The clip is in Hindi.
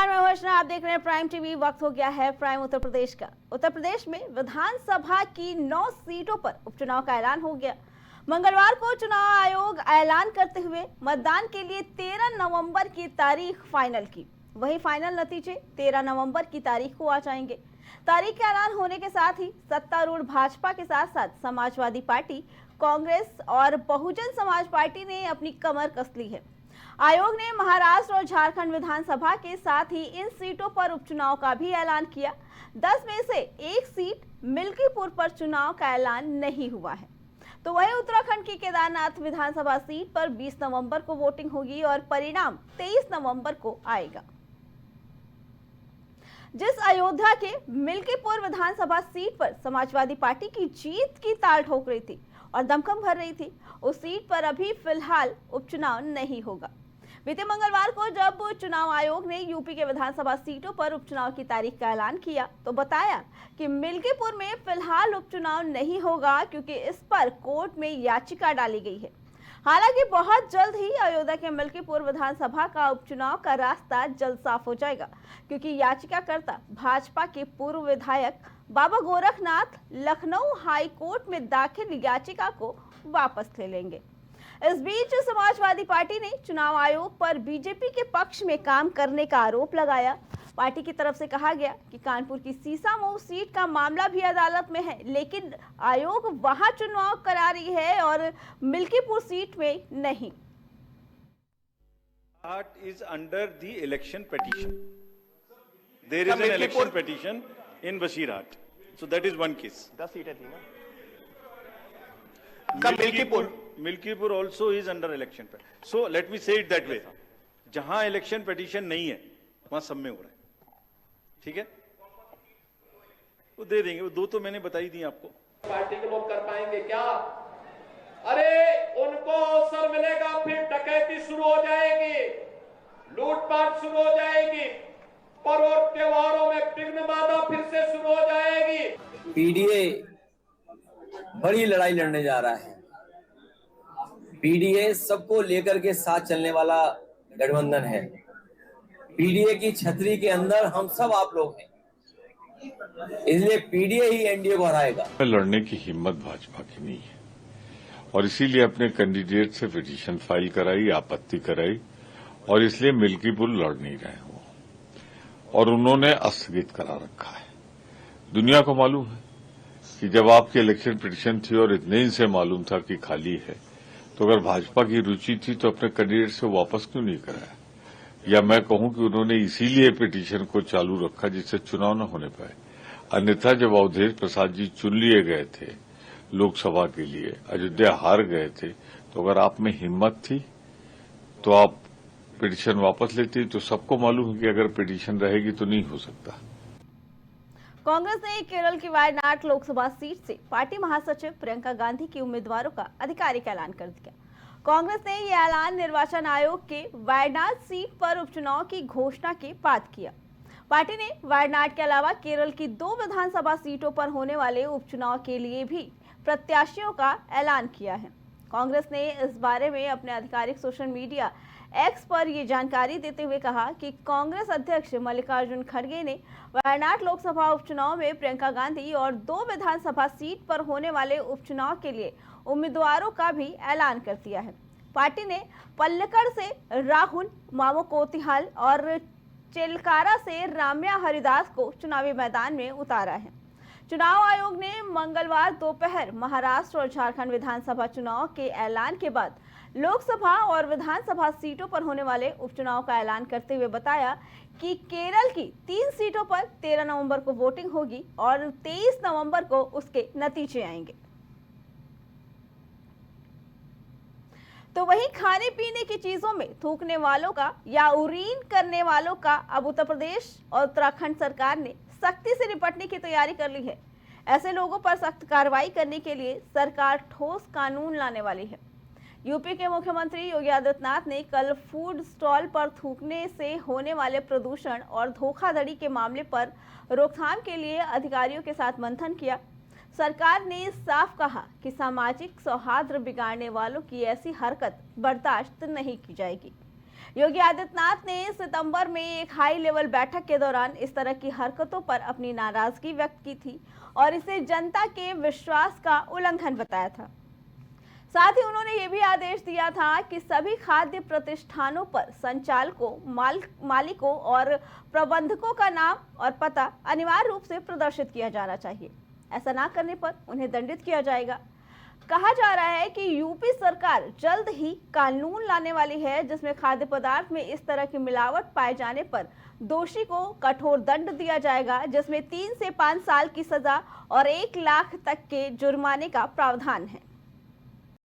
नमस्कार, मैं अर्चना, आप देख रहे हैं प्राइम टीवी। वक्त हो गया है प्राइम उत्तर प्रदेश का। उत्तर प्रदेश में विधानसभा की 9 सीटों पर उपचुनाव का ऐलान हो गया। मंगलवार को चुनाव आयोग ऐलान करते हुए मतदान के लिए 13 नवंबर की तारीख फाइनल की। वही फाइनल नतीजे 13 नवंबर की तारीख को आ जाएंगे। तारीख के ऐलान होने के साथ ही सत्तारूढ़ भाजपा के साथ साथ समाजवादी पार्टी, कांग्रेस और बहुजन समाज पार्टी ने अपनी कमर कस ली है। आयोग ने महाराष्ट्र और झारखंड विधानसभा के साथ ही इन सीटों पर उपचुनाव का भी ऐलान किया। 10 में से एक सीट मिल्कीपुर पर चुनाव का ऐलान नहीं हुआ है। तो वहीं उत्तराखंड की केदारनाथ विधानसभा सीट पर 20 नवंबर को वोटिंग होगी और परिणाम 23 नवंबर को आएगा। जिस अयोध्या के मिल्कीपुर विधानसभा सीट पर समाजवादी पार्टी की जीत की ताल ठोक रही थी और दमखम भर रही थी, उस सीट पर अभी फिलहाल उपचुनाव नहीं होगा। बीते मंगलवार को जब चुनाव आयोग ने यूपी के विधानसभा सीटों पर उपचुनाव की तारीख का ऐलान किया तो बताया कि मिल्कीपुर में फिलहाल उपचुनाव नहीं होगा, क्योंकि इस पर कोर्ट में याचिका डाली गई है। हालांकि बहुत जल्द ही अयोध्या के मिल्कीपुर विधानसभा का उपचुनाव का रास्ता जल्द साफ हो जाएगा, क्योंकि याचिकाकर्ता भाजपा के पूर्व विधायक बाबा गोरखनाथ लखनऊ हाई कोर्ट में दाखिल याचिका को वापस ले लेंगे। इस बीच समाजवादी पार्टी ने चुनाव आयोग पर बीजेपी के पक्ष में काम करने का आरोप लगाया। पार्टी की तरफ से कहा गया कि कानपुर की सीसामऊ सीट का मामला भी अदालत में है, लेकिन आयोग वहां चुनाव करा रही है और मिल्कीपुर सीट में नहीं। That is under the election petition. There is an election petition in Basirhat. So that is one case. 10 सीटें थी ना। Milkipur also is under election petition. So let me say it that way. जहां election petition नहीं है, वहां सब में हो रहा है। ठीक है? वो दे देंगे। वो दो तो मैंने बताई दी आपको। पार्टी के लोग कर पाएंगे क्या? अरे उनको अवसर मिलेगा, फिर डकैती शुरू हो जाएगी, लूटपाट शुरू हो जाएगी, पर्व और त्योहारों में विघ्न बाधा फिर से शुरू हो जाएगी। पीडीए बड़ी लड़ाई लड़ने जा रहा है। पीडीए सबको लेकर के साथ चलने वाला गठबंधन है। पीडीए की छतरी के अंदर हम सब आप लोग हैं, इसलिए पीडीए ही एनडीए को हराएगा। लड़ने की हिम्मत भाजपा की नहीं है और इसीलिए अपने कैंडिडेट से पिटीशन फाइल कराई, आपत्ति कराई और इसलिए मिल्कीपुर लड़ नहीं रहे हो और उन्होंने स्थगित करा रखा है। दुनिया को मालूम है कि जब आपकी इलेक्शन पिटीशन थी और इतने दिन से मालूम था कि खाली है, तो अगर भाजपा की रुचि थी तो अपने कैंडिडेट से वापस क्यों नहीं कराया? या मैं कहूं कि उन्होंने इसीलिए पिटीशन को चालू रखा जिससे चुनाव न होने पाए। अन्यथा जब अवधेश प्रसाद जी चुन लिए गए थे लोकसभा के लिए, अयोध्या हार गए थे, तो अगर आप में हिम्मत थी तो आप पिटीशन वापस लेती। तो सबको मालूम है कि अगर पिटीशन रहेगी तो नहीं हो सकता। कांग्रेस ने केरल की वायनाड लोकसभा सीट से पार्टी महासचिव प्रियंका गांधी की उम्मीदवारों का आधिकारिक ऐलान कर दिया। कांग्रेस ने यह ऐलान निर्वाचन आयोग के वायनाड सीट पर उपचुनाव की घोषणा के बाद किया। पार्टी ने वायनाड के अलावा केरल की 2 विधानसभा सीटों पर होने वाले उपचुनाव के लिए भी प्रत्याशियों का ऐलान किया है। कांग्रेस ने इस बारे में अपने आधिकारिक सोशल मीडिया एक्स पर ये जानकारी देते हुए कहा कि कांग्रेस अध्यक्ष मल्लिकार्जुन खड़गे ने वायनाड लोकसभा उपचुनाव में प्रियंका गांधी और 2 विधानसभा सीट पर होने वाले उपचुनाव के लिए उम्मीदवारों का भी ऐलान कर दिया है। पार्टी ने पल्लकड़ से राहुल मावोकोतिहाल और चेलकारा से राम्या हरिदास को चुनावी मैदान में उतारा है। चुनाव आयोग ने मंगलवार दोपहर महाराष्ट्र और झारखंड विधानसभा चुनाव के ऐलान के बाद लोकसभा और विधानसभा सीटों पर होने वाले उपचुनाव का ऐलान करते हुए बताया कि केरल की 3 सीटों पर 13 नवंबर को वोटिंग होगी और 23 नवंबर को उसके नतीजे आएंगे। तो वहीं खाने पीने की चीजों में थूकने वालों का या उरीन करने वालों का अब उत्तर प्रदेश और उत्तराखंड सरकार ने सख्ती से निपटने की तैयारी कर ली है। ऐसे लोगों पर सख्त कार्रवाई करने के लिए सरकार ठोस कानून लाने वाली है। यूपी के मुख्यमंत्री योगी आदित्यनाथ ने कल फूड स्टॉल पर थूकने से होने वाले प्रदूषण और धोखाधड़ी के मामले पर रोकथाम के लिए अधिकारियों के साथ मंथन किया। सरकार ने साफ कहा कि सामाजिक सौहार्द बिगाड़ने वालों की ऐसी हरकत बर्दाश्त नहीं की जाएगी। योगी आदित्यनाथ ने सितंबर में एक हाई लेवल बैठक के दौरान इस तरह की हरकतों पर अपनी नाराजगी व्यक्त की थी और इसे जनता के विश्वास का उल्लंघन बताया था। साथ ही उन्होंने ये भी आदेश दिया था कि सभी खाद्य प्रतिष्ठानों पर संचालकों, मालिकों और प्रबंधकों का नाम और पता अनिवार्य रूप से प्रदर्शित किया जाना चाहिए। ऐसा ना करने पर उन्हें दंडित किया जाएगा। कहा जा रहा है कि यूपी सरकार जल्द ही कानून लाने वाली है जिसमें खाद्य पदार्थ में इस तरह की मिलावट पाए जाने पर दोषी को कठोर दंड दिया जाएगा, जिसमें 3 से 5 साल की सजा और 1 लाख तक के जुर्माने का प्रावधान है।